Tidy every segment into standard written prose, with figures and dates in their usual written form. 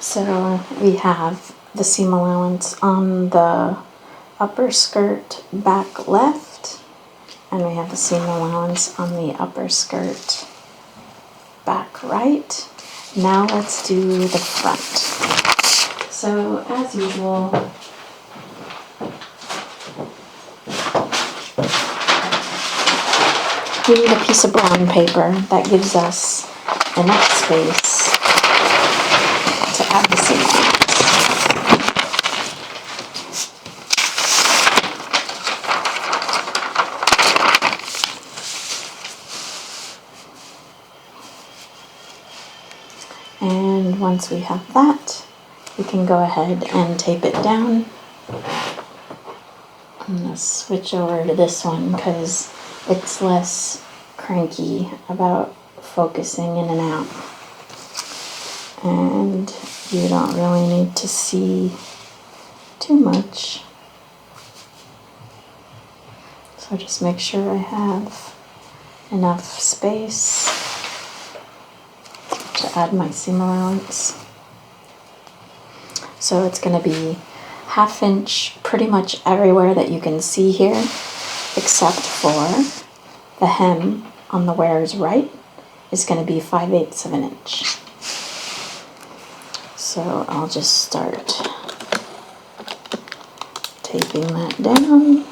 So we have the seam allowance on the upper skirt back left, and we have the seam allowance on the upper skirt back right. Now let's do the front. So as usual, we need a piece of brown paper that gives us enough space to add the seam allowance. And once we have that, we can go ahead and tape it down. I'm going to switch over to this one because it's less cranky about focusing in and out. And you don't really need to see too much. So just make sure I have enough space to add my seam allowance. So it's going to be 1/2 inch pretty much everywhere that you can see here, except for the hem on the wearer's right is going to be 5/8 of an inch. So I'll just start taping that down.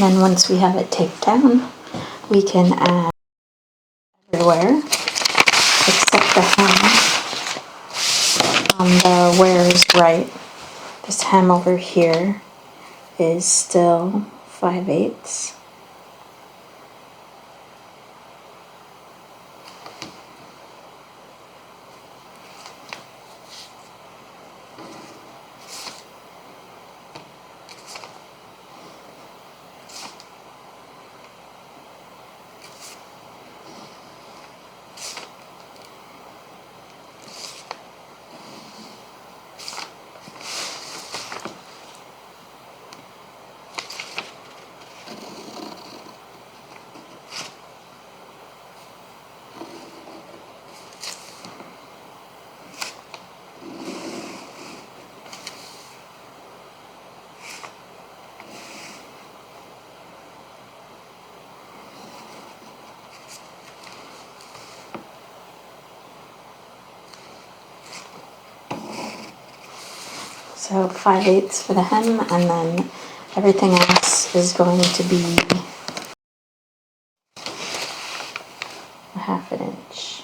Then once we have it taped down, we can add everywhere except the hem on the wearer's right. This hem over here is still 5/8. So 5/8 for the hem, and then everything else is going to be a 1/2 inch.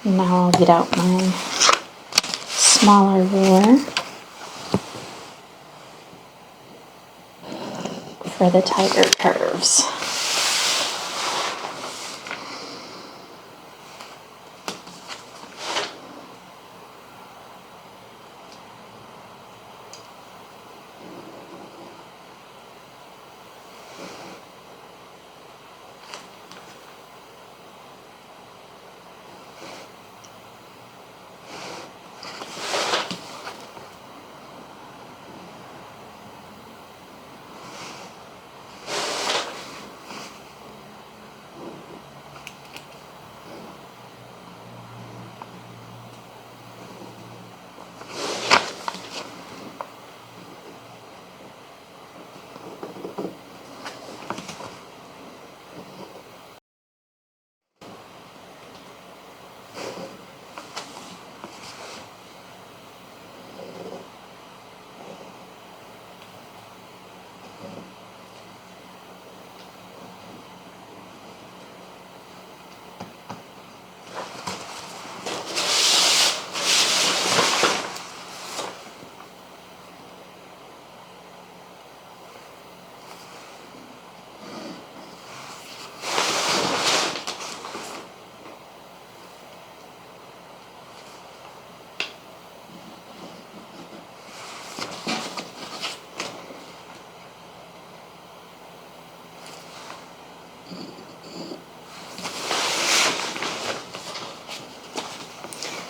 Now I'll get out my smaller ruler for the tighter curves.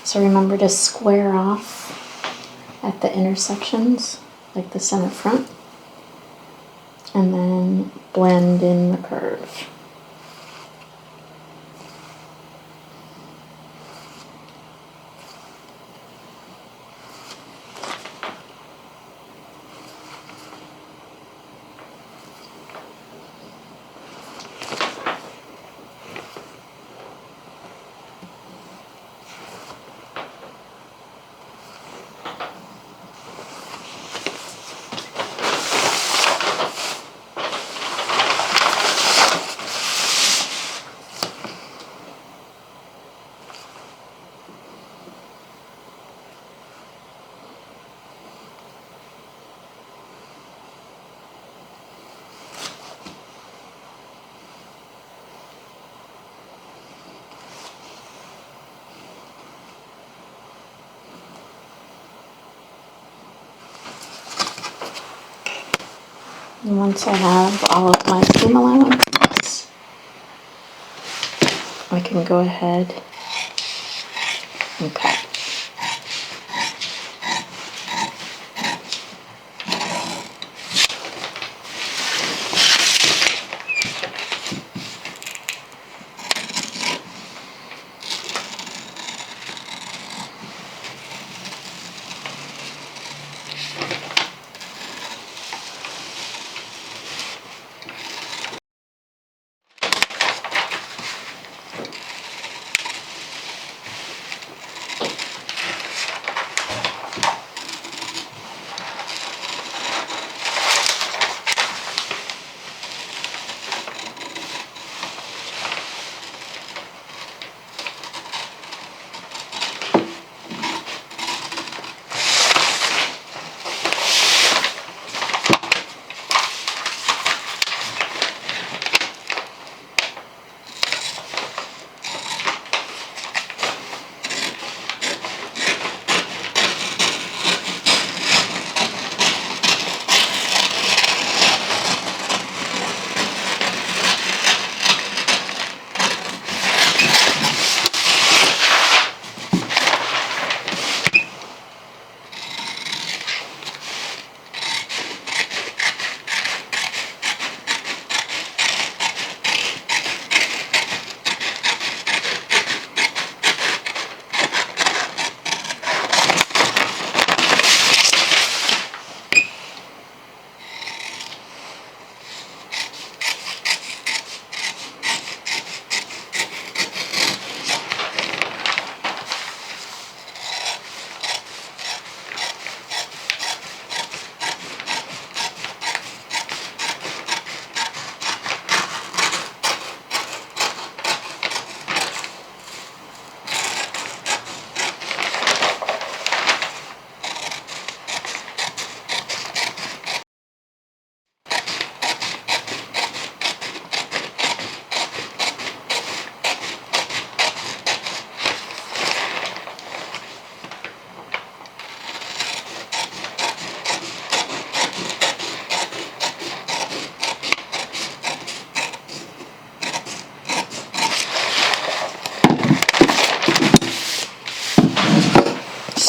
So remember to square off at the intersections, like the center front, and then blend in the curve. And once I have all of my seam allowances, I can go ahead and cut.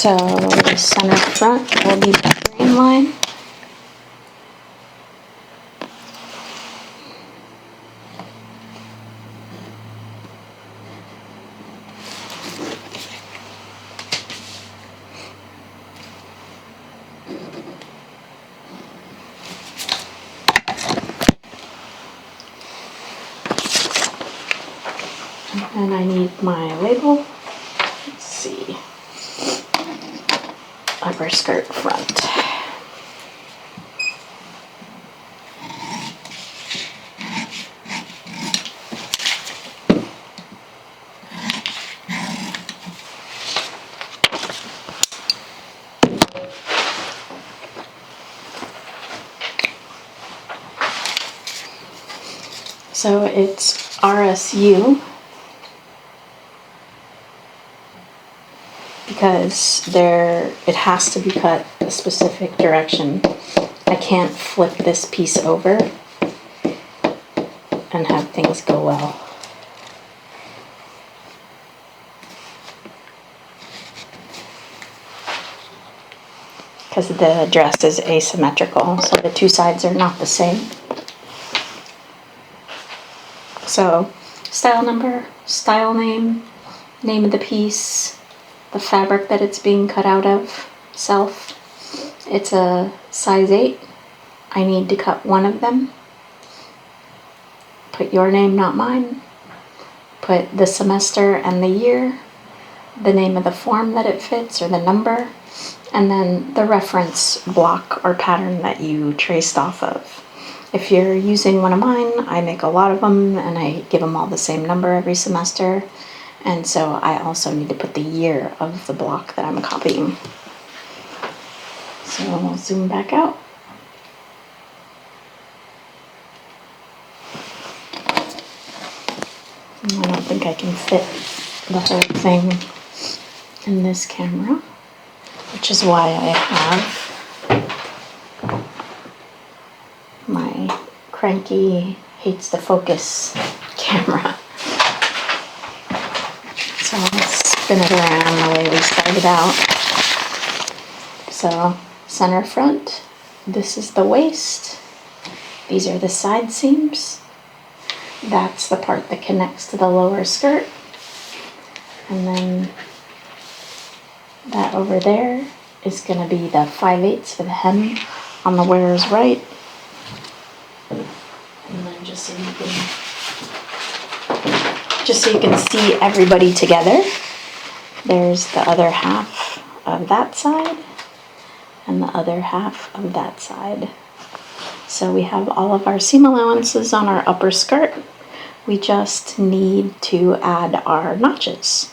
So the center front will be the green line. And I need my label. Let's see. Upper skirt front. So it's RSU because it has to be cut a specific direction. I can't flip this piece over and have things go well. Because the dress is asymmetrical, so the two sides are not the same. So, style number, style name, name of the piece, the fabric that it's being cut out of, self. It's a size 8. I need to cut one of them. Put your name, not mine. Put the semester and the year, the name of the form that it fits or the number, and then the reference block or pattern that you traced off of. If you're using one of mine, I make a lot of them and I give them all the same number every semester. And so I also need to put the year of the block that I'm copying. So I'll zoom back out. I don't think I can fit the whole thing in this camera, which is why I have my cranky, hates to focus camera. So let's spin it around the way we started out. So center front, this is the waist. These are the side seams. That's the part that connects to the lower skirt. And then that over there is going to be the 5/8 for the hem on the wearer's right. And then just so you can see everybody together, there's the other half of that side and the other half of that side. So we have all of our seam allowances on our upper skirt. We just need to add our notches.